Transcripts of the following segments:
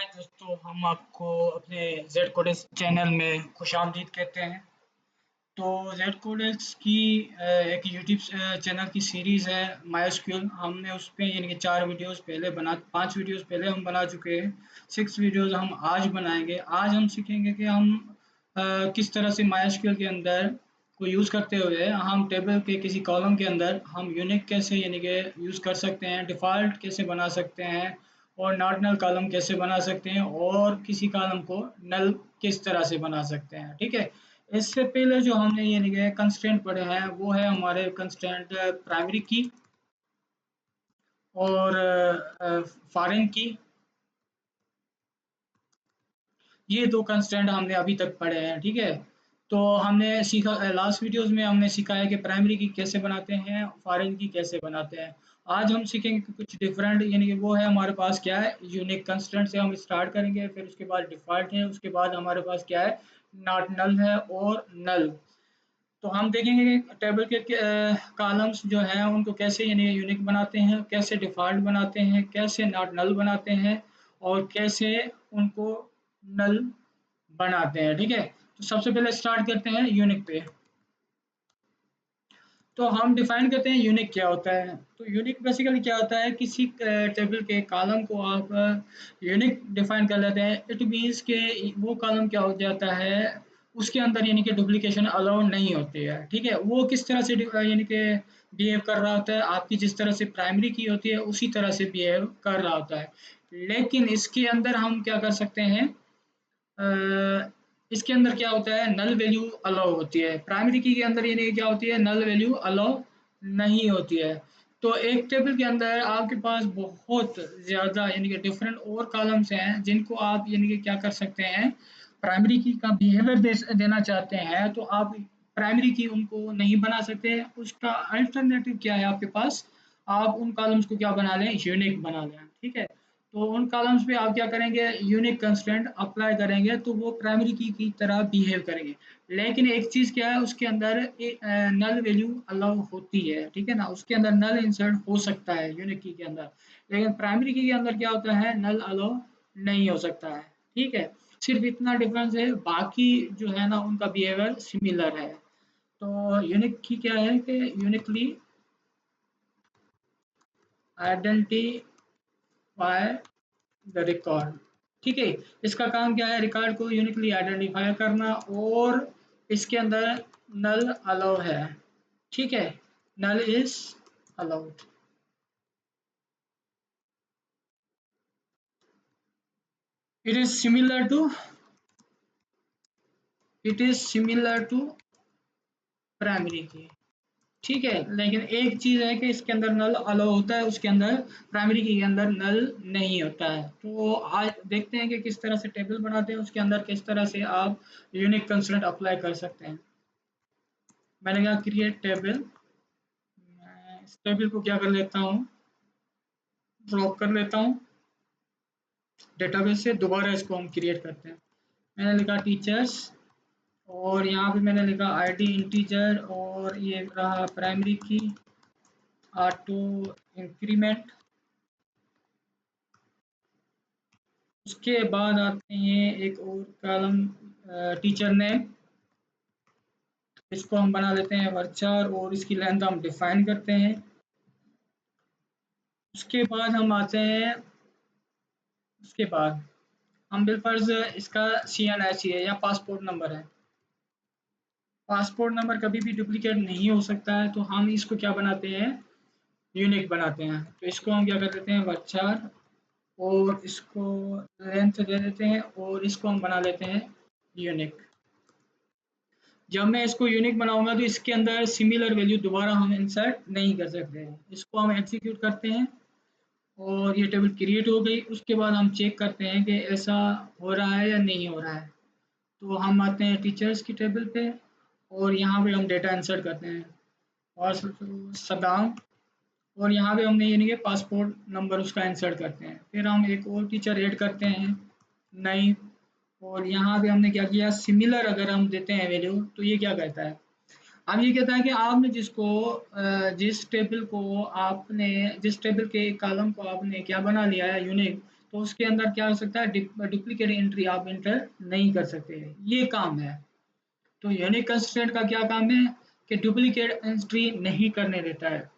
हाय दोस्तों, हम आपको अपने जेड कोडेक्स चैनल में खुशामदीद कहते हैं। तो जेड कोडेक्स की एक यूट्यूब चैनल की सीरीज़ है मायस्क्यूल। हमने उस पे यानी कि 4 वीडियोस पहले बना 5 वीडियोस पहले हम बना चुके हैं। 6 वीडियोस हम आज बनाएंगे। आज हम सीखेंगे कि हम किस तरह से मायस्क्यूल के अंदर को यूज़ करते हुए हम टेबल के किसी कॉलम के अंदर हम यूनिक कैसे यानी कि यूज़ कर सकते हैं, डिफ़ॉल्ट कैसे बना सकते हैं और नॉट नल कॉलम कैसे बना सकते हैं और किसी कॉलम को नल किस तरह से बना सकते हैं। ठीक है, इससे पहले जो हमने यानी कि कंस्ट्रेंट पढ़े हैं वो है हमारे कंस्ट्रेंट प्राइमरी की और फॉरेन की। ये 2 कंस्ट्रेंट हमने अभी तक पढ़े हैं। ठीक है, तो हमने सीखा लास्ट वीडियोस में हमने सीखा है कि प्राइमरी की कैसे बनाते हैं, फॉरेन की कैसे बनाते हैं। आज हम सीखेंगे कि कुछ डिफरेंट यानी कि वो है हमारे पास क्या है, यूनिक कंस्ट्रेंट से हम स्टार्ट करेंगे, फिर उसके बाद डिफ़ॉल्ट है, उसके बाद हमारे पास क्या है, नॉट नल है और नल। तो हम देखेंगे कि टेबल के कॉलम्स जो हैं उनको कैसे यानी यूनिक बनाते हैं, कैसे डिफ़ॉल्ट बनाते हैं, कैसे नॉट नल बनाते हैं और कैसे उनको नल बनाते हैं। ठीक है, तो सबसे पहले स्टार्ट करते हैं यूनिक पे। तो हम डिफाइन करते हैं यूनिक क्या होता है। तो यूनिक बेसिकली क्या होता है, किसी टेबल के कॉलम को आप यूनिक डिफाइन कर लेते हैं। इट मीन्स के वो कॉलम क्या हो जाता है, उसके अंदर यानी कि डुप्लीकेशन अलाउड नहीं होती है। ठीक है, वो किस तरह से यानी कि बिहेव कर रहा होता है, आपकी जिस तरह से प्राइमरी की होती है उसी तरह से बिहेव कर रहा होता है। लेकिन इसके अंदर हम क्या कर सकते हैं, इसके अंदर क्या होता है, नल वैल्यू अलाउ होती है। प्राइमरी की के अंदर यानी क्या होती है, नल वैल्यू अलाउ नहीं होती है। तो एक टेबल के अंदर आपके पास बहुत ज़्यादा यानी कि डिफरेंट और कॉलम्स हैं जिनको आप यानी कि क्या कर सकते हैं, प्राइमरी की का बिहेवियर देना चाहते हैं तो आप प्राइमरी की उनको नहीं बना सकते। उसका अल्टरनेटिव क्या है आपके पास, आप उन कॉलम्स को क्या बना लें, यूनिक बना लें। ठीक है, तो उन कॉलम्स पे आप क्या करेंगे, यूनिक कंस्ट्रेंट अप्लाई करेंगे तो वो प्राइमरी की तरह बिहेव करेंगे। लेकिन एक चीज़ क्या है, उसके अंदर नल वैल्यू अलाउ होती है। ठीक है ना, उसके अंदर नल इंसर्ट हो सकता है यूनिक की के अंदर, लेकिन प्राइमरी की के अंदर क्या होता है, नल अलाउ नहीं हो सकता है। ठीक है, सिर्फ इतना डिफरेंस है, बाकी जो है ना उनका बिहेवियर सिमिलर है। तो यूनिक की क्या है कि यूनिकली आइडेंटिफाई द रिकॉर्ड। ठीक है, इसका काम क्या है, रिकॉर्ड को यूनिकली आइडेंटिफाई करना और इसके अंदर नल अलाउ है। ठीक है, null is allowed. It is similar to it is similar to primary की। ठीक है, लेकिन एक चीज है कि इसके अंदर नल अलाउ होता है, उसके अंदर प्राइमरी की के अंदर नल नहीं होता है। तो आज देखते हैं कि किस तरह से टेबल बनाते हैं, उसके अंदर किस तरह से आप यूनिक कंस्ट्रेंट अप्लाई कर सकते हैं। मैंने कहा क्रिएट टेबल, मैं इस टेबल को क्या कर लेता हूँ, ड्रॉप कर लेता हूँ डेटाबेस से। दोबारा इसको हम क्रिएट करते हैं। मैंने लिखा टीचर्स और यहाँ पे मैंने लिखा आईडी इंटीजर और ये रहा प्राइमरी की ऑटो इंक्रीमेंट। उसके बाद आते हैं एक और कॉलम टीचर नेम, इसको हम बना लेते हैं वर्चर और इसकी लेंथ हम डिफाइन करते हैं। उसके बाद हम आते हैं, उसके बाद हम बिलफर्ज इसका CNIC है या पासपोर्ट नंबर है। पासपोर्ट नंबर कभी भी डुप्लीकेट नहीं हो सकता है, तो हम इसको क्या बनाते हैं, यूनिक बनाते हैं। तो इसको हम क्या कर देते हैं वर्चर और इसको लेंथ दे देते हैं और इसको हम बना लेते हैं यूनिक। जब मैं इसको यूनिक बनाऊंगा तो इसके अंदर सिमिलर वैल्यू दोबारा हम इंसर्ट नहीं कर सकते हैं। इसको हम एग्जीक्यूट करते हैं और ये टेबल क्रिएट हो गई। उसके बाद हम चेक करते हैं कि ऐसा हो रहा है या नहीं हो रहा है। तो हम आते हैं टीचर्स की टेबल पे और यहाँ पे हम डेटा इंसर्ट करते हैं और सदाम, और यहाँ पे हमने यानी कि पासपोर्ट नंबर उसका इंसर्ट करते हैं। फिर हम एक और टीचर ऐड करते हैं नई, और यहाँ पे हमने क्या किया, सिमिलर अगर हम देते हैं वैल्यू तो ये क्या कहता है, अब ये कहता है कि आपने जिस टेबल के कॉलम को आपने क्या बना लिया है यूनिक, तो उसके अंदर क्या हो सकता है, डुप्लीकेट एंट्री आप इंटर नहीं कर सकते, ये काम है। तो यूनिक कंस्ट्रेंट का क्या काम है कि डुप्लीकेट एंट्री नहीं करने देता है।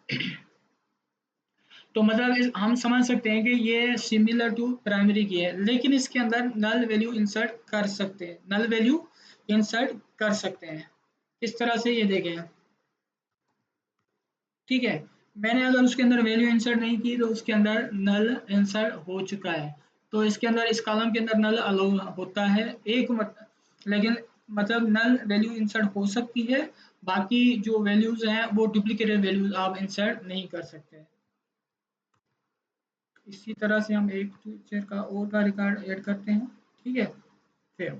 तो मतलब हम समझ सकते हैं कि ये सिमिलर टू प्राइमरी की है, लेकिन इसके अंदर नल वैल्यू इंसर्ट कर सकते हैं, नल वैल्यू इंसर्ट कर सकते हैं। इस तरह से ये देखें, ठीक है। मैंने अगर उसके अंदर वैल्यू इंसर्ट नहीं की तो उसके अंदर नल इंसर्ट हो चुका है। तो इसके अंदर इस कॉलम के अंदर नल अलाउ होता है एक लेकिन मतलब नल वैल्यू इंसर्ट हो सकती है, बाकी जो वैल्यूज हैं वो डुप्लीकेटेड वैल्यूज आप इंसर्ट नहीं कर सकते। इसी तरह से हम एक टीचर का और का रिकॉर्ड ऐड करते हैं, ठीक है। फिर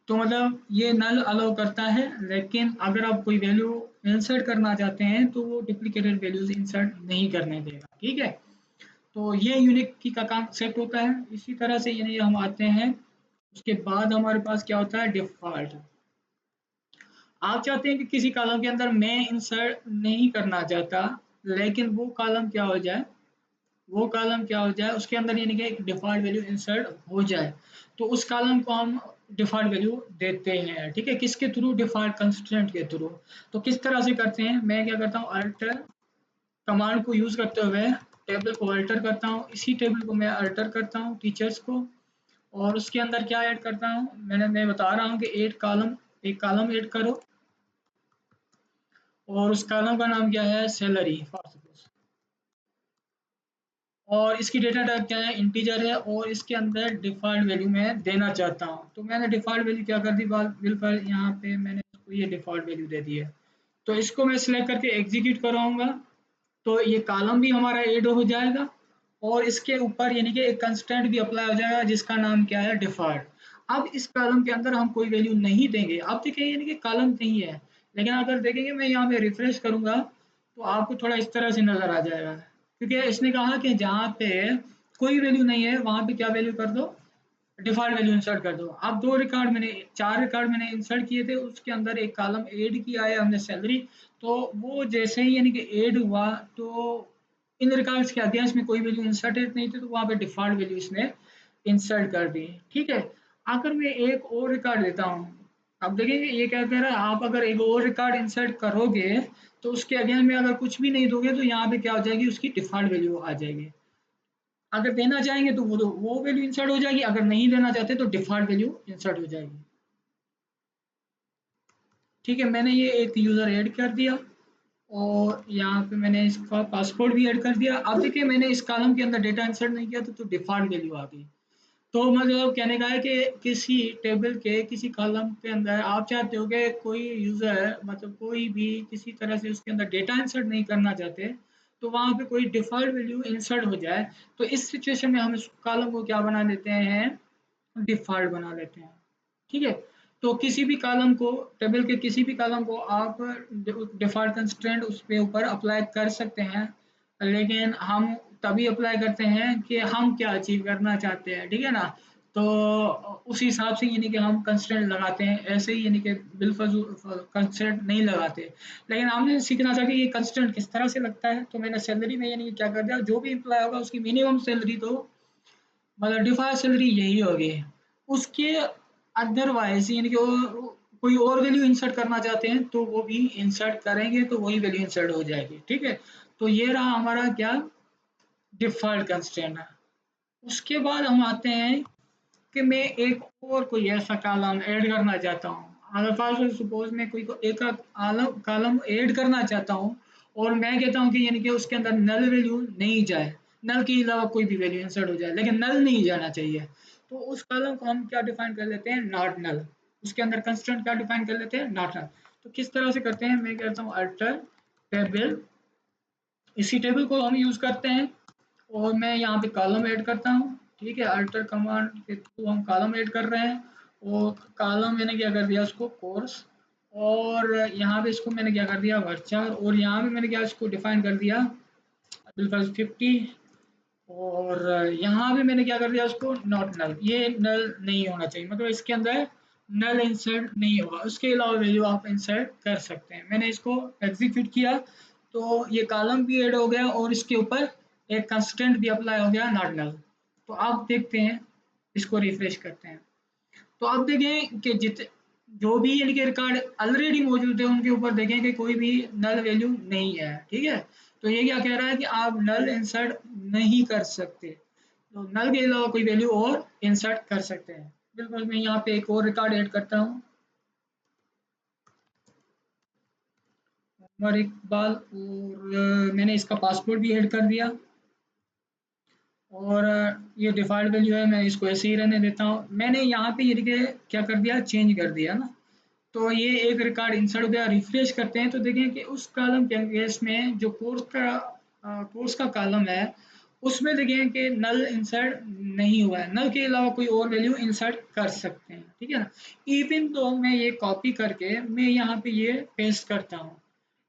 तो मतलब ये नल अलाउ करता है, लेकिन अगर आप कोई वैल्यू इंसर्ट करना चाहते हैं तो वो डुप्लीकेटेड वैल्यूज इंसर्ट नहीं करने देगा, ठीक है। तो ये यूनिक की का कॉन्सेप्ट होता है। इसी तरह से यानी हम आते हैं, उसके बाद हमारे पास क्या होता है, डिफ़ॉल्ट। आप चाहते हैं कि किसी कॉलम के अंदर मैं इंसर्ट नहीं करना चाहता, लेकिन वो कॉलम क्या हो जाए उसके अंदर यानी कि एक डिफ़ॉल्ट वैल्यू इंसर्ट हो जाए, तो उस कॉलम को हम डिफ़ॉल्ट वैल्यू देते हैं, ठीक है। किसके थ्रू, डिफ़ॉल्ट कंस्ट्रेंट के थ्रू। तो किस तरह से करते हैं, मैं क्या करता हूँ, अल्टर कमांड को यूज़ करते हुए टेबल को अल्टर करता हूँ, इसी टेबल को मैं अल्टर करता हूँ टीचर्स को, और उसके अंदर क्या ऐड करता हूँ, मैं बता रहा हूँ कि एक कॉलम ऐड करो, और उस कॉलम का नाम क्या है, सैलरी फॉर सपोज, और इसकी डेटा टाइप क्या है, इंटीजर है, और इसके अंदर डिफ़ॉल्ट वैल्यू मैं देना चाहता हूँ। तो मैंने डिफ़ॉल्ट वैल्यू क्या कर दी, बिल्कुल यहाँ पे मैंने इसको ये डिफ़ॉल्ट वैल्यू दे दी है। तो इसको मैं सिलेक्ट करके एग्जीक्यूट कराऊंगा, तो ये कॉलम भी हमारा ऐड हो जाएगा, और इसके ऊपर यानी कि एक कंस्टेंट भी अप्लाई हो जाएगा जिसका नाम क्या है, डिफ़ॉल्ट। अब इस कॉलम के अंदर हम कोई वैल्यू नहीं देंगे, आप देखेंगे यानी कि कॉलम नहीं है, लेकिन अगर देखेंगे मैं यहाँ पे रिफ्रेश करूंगा तो आपको थोड़ा इस तरह से नज़र आ जाएगा, क्योंकि इसने कहा कि जहाँ पे कोई वैल्यू नहीं है वहाँ पे क्या वैल्यू कर दो, डिफ़ॉल्ट वैल्यू इंसर्ट कर दो। अब 2 रिकॉर्ड मैंने 4 रिकॉर्ड मैंने इंसर्ट किए थे, उसके अंदर एक कॉलम ऐड किया है हमने, सैलरी। तो वो जैसे ही यानी कि ऐड हुआ, तो इन रिकॉर्ड्स क्या दिया, इसमें कोई वैल्यू इंसर्टेड नहीं थी, तो वहाँ पे डिफ़ॉल्ट वैल्यू इसने इंसर्ट कर दी, ठीक है। अगर मैं एक और रिकॉर्ड देता हूँ, अब देखेंगे ये क्या कह रहा है, आप अगर एक और रिकॉर्ड इंसर्ट करोगे तो उसके अगेंस्ट में अगर कुछ भी नहीं दोगे तो यहाँ पे क्या हो जाएगी, उसकी डिफ़ॉल्ट वैल्यू आ जाएगी। अगर देना चाहेंगे तो वो वैल्यू इंसर्ट हो जाएगी, अगर नहीं देना चाहते तो डिफ़ॉल्ट वैल्यू इंसर्ट हो जाएगी, ठीक है। मैंने ये एक यूज़र ऐड कर दिया, और यहाँ पे मैंने इसका पासवर्ड भी ऐड कर दिया। अब देखिए मैंने इस कॉलम के अंदर डेटा इंसर्ट नहीं किया तो डिफ़ॉल्ट वैल्यू आ गई। तो मतलब कहने का है कि किसी टेबल के किसी कॉलम के अंदर आप चाहते हो कि कोई यूज़र मतलब कोई भी किसी तरह से उसके अंदर डेटा इंसर्ट नहीं करना चाहते, तो वहाँ पे कोई डिफ़ॉल्ट वैल्यू इंसर्ट हो जाए, तो इस सिचुएशन में हम इस कॉलम को क्या बना लेते हैं, डिफ़ॉल्ट बना लेते हैं, ठीक है। तो किसी भी कॉलम को, टेबल के किसी भी कॉलम को आप डिफ़ॉल्ट कंस्ट्रेंट उस पे ऊपर अप्लाई कर सकते हैं, लेकिन हम तभी अप्लाई करते हैं कि हम क्या अचीव करना चाहते हैं, ठीक है ना। तो उस हिसाब से यानी कि हम कंस्ट्रेंट लगाते हैं, ऐसे ही यानी कि बिलफजूल कंस्ट्रेंट नहीं लगाते। लेकिन हमने सीखना था कि ये कंस्ट्रेंट किस तरह से लगता है, तो मैंने सैलरी में यानी कि क्या कर दिया, जो भी एम्प्लॉय होगा उसकी मिनिमम सैलरी तो मतलब डिफ़ॉल्ट सैलरी यही होगी। उसके अदरवाइज़ यानी कि वो कोई और वैल्यू इंसर्ट करना चाहते हैं तो वो भी इंसर्ट करेंगे, तो वही वैल्यू इंसर्ट हो जाएगी, ठीक है। तो ये रहा हमारा क्या, डिफ़ॉल्ट कंस्ट्रेंट। उसके बाद हम आते हैं कि मैं एक और कोई ऐसा कॉलम ऐड करना चाहता हूँ। अगर फॉर सपोज़ मैं कोई को एक कॉलम ऐड करना चाहता हूँ, और मैं कहता हूँ कि यानी कि उसके अंदर नल वैल्यू नहीं जाए, नल के अलावा कोई भी वैल्यू इंसर्ट हो जाए, लेकिन नल नहीं जाना चाहिए। तो उस कॉलम को हम क्या डिफाइन कर लेते हैं, नॉट नल। उसके अंदर कंस्ट्रेंट क्या डिफाइन कर लेते हैं, नॉट नल। तो किस तरह से करते हैं, मैं कहता हूँ अल्टर टेबल, इसी टेबल को हम यूज़ करते हैं, और मैं यहाँ पे कॉलम ऐड करता हूँ, ठीक है। अल्टर कमांड के थ्रू हम कॉलम ऐड कर रहे हैं, और कॉलम मैंने क्या कर दिया उसको कोर्स, और यहाँ पे इसको मैंने क्या कर दिया वर्चर, और यहाँ पे मैंने क्या इसको डिफाइन कर दिया बिल्कुल 50, और यहाँ पे मैंने क्या कर दिया उसको नॉट नल, ये नल नहीं होना चाहिए, मतलब इसके अंदर नल इंसर्ट नहीं होगा, उसके अलावा वैल्यू आप इंसर्ट कर सकते हैं। मैंने इसको एग्जीक्यूट किया तो ये कॉलम भी ऐड हो गया, और इसके ऊपर एक कंस्टेंट भी अप्लाई हो गया, नॉट नल। तो आप देखते हैं, इसको रिफ्रेश करते हैं, तो आप देखें कि जो भी इनके रिकॉर्ड ऑलरेडी मौजूद है उनके ऊपर देखें कि कोई भी नल वैल्यू नहीं है। ठीक है, तो ये क्या कह रहा है कि आप नल इंसर्ट नहीं कर सकते, तो नल के अलावा कोई वैल्यू और इंसर्ट कर सकते हैं। बिल्कुल, मैं यहाँ पे एक और रिकॉर्ड ऐड करता हूँ, उमर इकबाल, और मैंने इसका पासपोर्ट भी ऐड कर दिया, और ये डिफ़ॉल्ट वैल्यू है, मैं इसको ऐसे ही रहने देता हूँ। मैंने यहाँ पे ये देखिए क्या कर दिया, चेंज कर दिया ना, तो ये एक रिकॉर्ड इंसर्ट हो गया। रिफ्रेश करते हैं तो देखें कि उस कॉलम के केस में जो कोर्स का कॉलम है उसमें देखें कि नल इंसर्ट नहीं हुआ है, नल के अलावा कोई और वैल्यू इंसर्ट कर सकते हैं। ठीक है ना, इवन तो मैं ये कॉपी करके मैं यहाँ पे ये पेस्ट करता हूँ,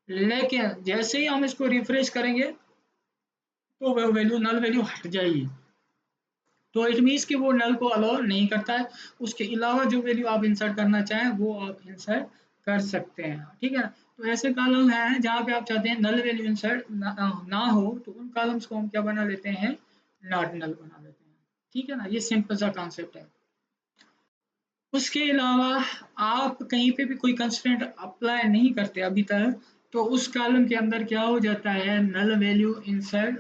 लेकिन जैसे ही हम इसको रिफ्रेश करेंगे तो वो वैल्यू, नल वैल्यू हट जाएगी, तो इट मीन्स कि वो नल को अलाउ नहीं करता है। उसके अलावा जो वैल्यू आप इंसर्ट करना चाहें वो आप इंसर्ट कर सकते हैं। ठीक है, तो ऐसे कॉलम हैं जहाँ पे आप चाहते हैं नल वैल्यू इंसर्ट ना हो, तो उन कॉलम्स को हम क्या बना लेते हैं, नॉट नल बना लेते हैं। ठीक है ना, ये सिंपल सा कॉन्सेप्ट है। उसके अलावा आप कहीं पे भी कोई कंस्ट्रेंट अप्लाई नहीं करते अभी तक, तो उस कॉलम के अंदर क्या हो जाता है, नल वैल्यू इंसर्ट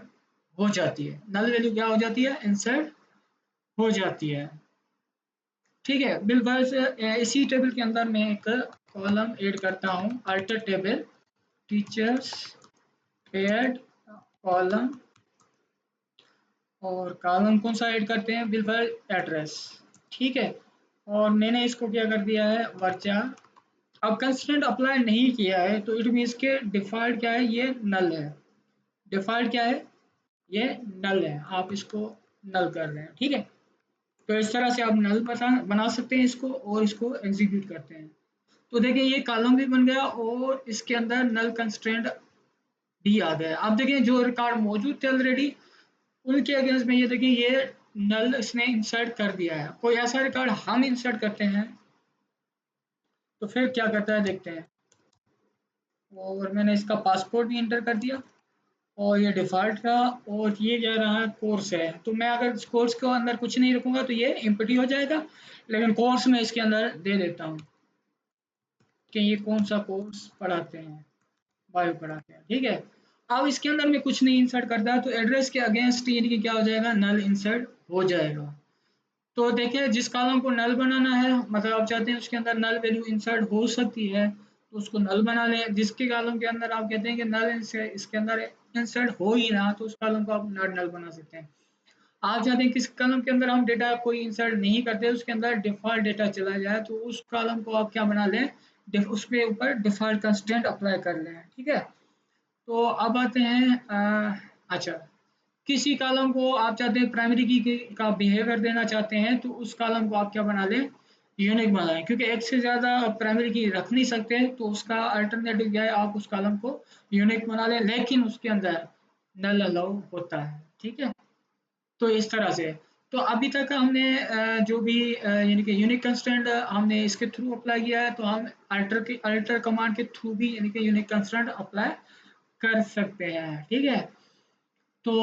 हो जाती है, नल वैल्यू क्या हो जाती है, इंसर्ट हो जाती है। ठीक है, बिलवर्स इसी टेबल के अंदर मैं एक कॉलम ऐड करता हूँ, alter table teachers paid column, और कॉलम कौन सा ऐड करते हैं, बिलवर्स एड्रेस। ठीक है, और मैंने इसको क्या कर दिया है, वर्चा। अब कंस्टेंट अप्लाई नहीं किया है तो इट मीन्स के डिफ़ॉल्ट क्या है, ये नल है। डिफ़ॉल्ट क्या है, ये नल है, आप इसको नल कर रहे हैं। ठीक है, तो इस तरह से आप नल बना सकते हैं इसको, और इसको एग्जीक्यूट करते हैं। तो देखिए ये कॉलम भी बन गया और इसके अंदर नल कंस्ट्रेंट भी आ गया। अब देखिए जो रिकॉर्ड मौजूद थे ऑलरेडी उनके अगेंस्ट में ये देखिए ये नल इसने इंसर्ट कर दिया है। कोई ऐसा रिकॉर्ड हम इंसर्ट करते हैं तो फिर क्या करता है देखते हैं। और मैंने इसका पासपोर्ट भी इंटर कर दिया, और ये डिफ़ॉल्ट रहा, और ये कह रहा है कोर्स है, तो मैं अगर इस कोर्स के अंदर कुछ नहीं रखूँगा तो ये एम्प्टी हो जाएगा, लेकिन कोर्स में इसके अंदर दे देता हूँ कि ये कौन सा कोर्स पढ़ाते हैं, बायो पढ़ाते हैं। ठीक है, अब इसके अंदर मैं कुछ नहीं इंसर्ट करता तो एड्रेस के अगेंस्ट यानी कि क्या हो जाएगा, नल इंसर्ट हो जाएगा। तो देखिए जिस कॉलम को नल बनाना है, मतलब आप चाहते हैं उसके अंदर नल वैल्यू इंसर्ट हो सकती है तो उसको नल बना लें। जिसके कॉलम के अंदर आप कहते हैं कि नल इसके अंदर इंसर्ट हो ही ना, तो उस कॉलम को आप नॉट नल बना सकते हैं। आप चाहते हैं किस कॉलम के अंदर हम डेटा कोई इंसर्ट नहीं करते, उसके अंदर डिफ़ॉल्ट डेटा चला जाए, तो उस कॉलम को आप क्या बना लें, उसके ऊपर डिफ़ॉल्ट कंस्ट्रेंट अप्लाई कर लें। ठीक है, तो अब आते हैं अच्छा, किसी कॉलम को आप चाहते हैं प्राइमरी की का बिहेवियर देना चाहते हैं तो उस कॉलम को आप क्या बना लें, यूनिक बनाएं, क्योंकि एक से ज़्यादा प्राइमरी की रख नहीं सकते, तो उसका अल्टरनेटिव क्या है, आप उस कॉलम को यूनिक बना लें, लेकिन उसके अंदर नल अलाउ होता है। ठीक है, तो इस तरह से, तो अभी तक हमने जो भी यानी कि यूनिक कंस्ट्रेंट हमने इसके थ्रू अप्लाई किया है, तो हम अल्टर कमांड के थ्रू भी यानी कि यूनिक कंस्ट्रेंट अप्लाई कर सकते हैं। ठीक है, तो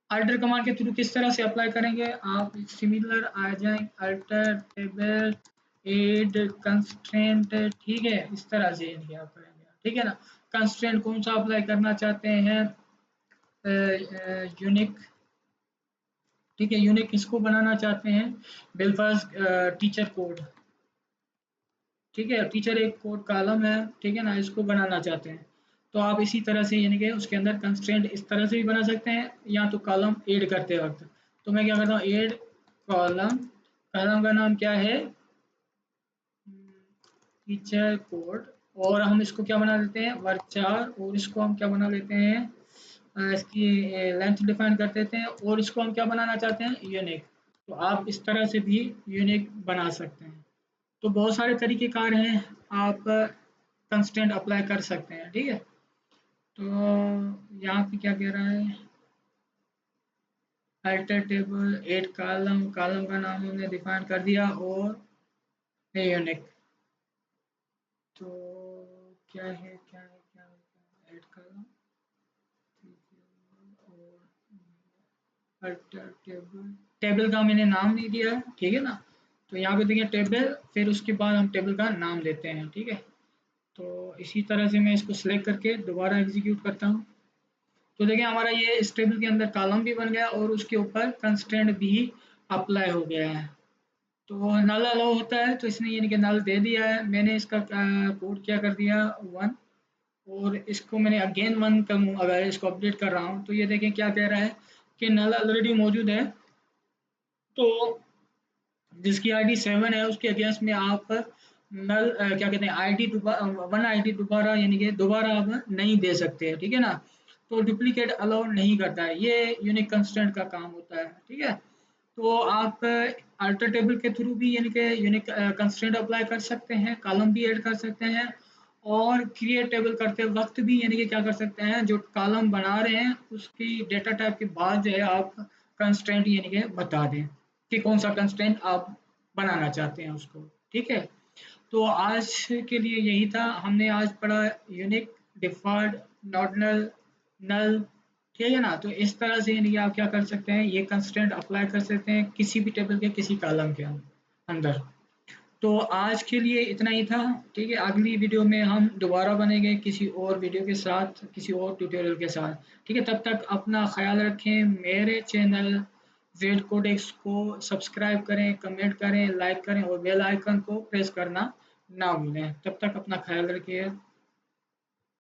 अल्टर कमांड के थ्रू किस तरह से अप्लाई करेंगे, आप सिमिलर आ जाएं, अल्टर टेबल एड कंस्ट्रेंट। ठीक है, इस तरह से यानी कि आप करेंगे। ठीक है ना, कंस्ट्रेंट कौन सा अप्लाई करना चाहते हैं, यूनिक। ठीक है, यूनिक किसको बनाना चाहते हैं, बेलफास्ट टीचर कोड। ठीक है, टीचर एक कोड कॉलम है, ठीक है ना, इसको बनाना चाहते हैं, तो आप इसी तरह से यानी कि उसके अंदर कंस्ट्रेंट इस तरह से भी बना सकते हैं, या तो कॉलम ऐड करते वक्त। तो मैं क्या करता हूँ, ऐड कॉलम, कॉलम का नाम क्या है, टीचर कोड, और हम इसको क्या बना लेते हैं, वर्चार, और इसको हम क्या बना लेते हैं, इसकी लेंथ डिफाइन कर देते हैं, और इसको हम क्या बनाना चाहते हैं, यूनिक। तो आप इस तरह से भी यूनिक बना सकते हैं। तो बहुत सारे तरीक़ेकार हैं, आप कंस्ट्रेंट अप्लाई कर सकते हैं। ठीक है, तो यहाँ पे क्या कह रहा है, alter table add column, column का नाम हमने डिफाइन कर दिया, और यूनिक। तो क्या है, क्या है, ऐड कॉलम, और टेबल, टेबल का मैंने नाम नहीं दिया है, ठीक है ना। तो यहाँ पे देखिए टेबल, फिर उसके बाद हम टेबल का नाम देते हैं, ठीक है। तो इसी तरह से मैं इसको सिलेक्ट करके दोबारा एग्जीक्यूट करता हूँ। तो देखिए हमारा ये इस टेबल के अंदर कॉलम भी बन गया और उसके ऊपर कंस्ट्रेंट भी अप्लाई हो गया है। तो नल अलाउ होता है, तो इसने यानी कि नल दे दिया है। मैंने इसका कोड क्या कर दिया 1, और इसको मैंने अगेन 1 करूँ, अगर इसको अपडेट कर रहा हूँ तो ये देखें क्या कह रहा है कि नल ऑलरेडी मौजूद है। तो जिसकी आईडी 7 है उसके अगेंस्ट में आप नल क्या कहते हैं आईडी वन आईडी दोबारा यानी कि दोबारा आप नहीं दे सकते हैं, ठीक है ना। तो डुप्लीकेट अलाउ नहीं करता है, ये यूनिक कंस्ट्रेंट का काम होता है, ठीक है। तो आप अल्टर टेबल के थ्रू भी यानी कि यूनिक कंस्ट्रेंट अप्लाई कर सकते हैं, कॉलम भी ऐड कर सकते हैं, और क्रिएट टेबल करते वक्त भी यानी कि क्या कर सकते हैं, जो कॉलम बना रहे हैं उसकी डेटा टाइप के बाद जो है आप कंस्ट्रेंट यानी कि बता दें कि कौन सा कंस्ट्रेंट आप बनाना चाहते हैं उसको, ठीक है। तो आज के लिए यही था, हमने आज पढ़ा यूनिक, डिफ़ॉल्ट, नॉर्डनल, नल, ठीक है ना। तो इस तरह से यानी कि आप क्या कर सकते हैं, ये कंस्ट्रेंट अप्लाई कर सकते हैं किसी भी टेबल के किसी कॉलम के अंदर। तो आज के लिए इतना ही था, ठीक है। अगली वीडियो में हम दोबारा बनेंगे किसी और वीडियो के साथ, किसी और ट्यूटोरियल के साथ, ठीक है। तब तक अपना ख्याल रखें, मेरे चैनल जेड कोडेक्स को सब्सक्राइब करें, कमेंट करें, लाइक करें और बेल आइकन को प्रेस करना ना भूलें। तब तक अपना ख्याल रखिए।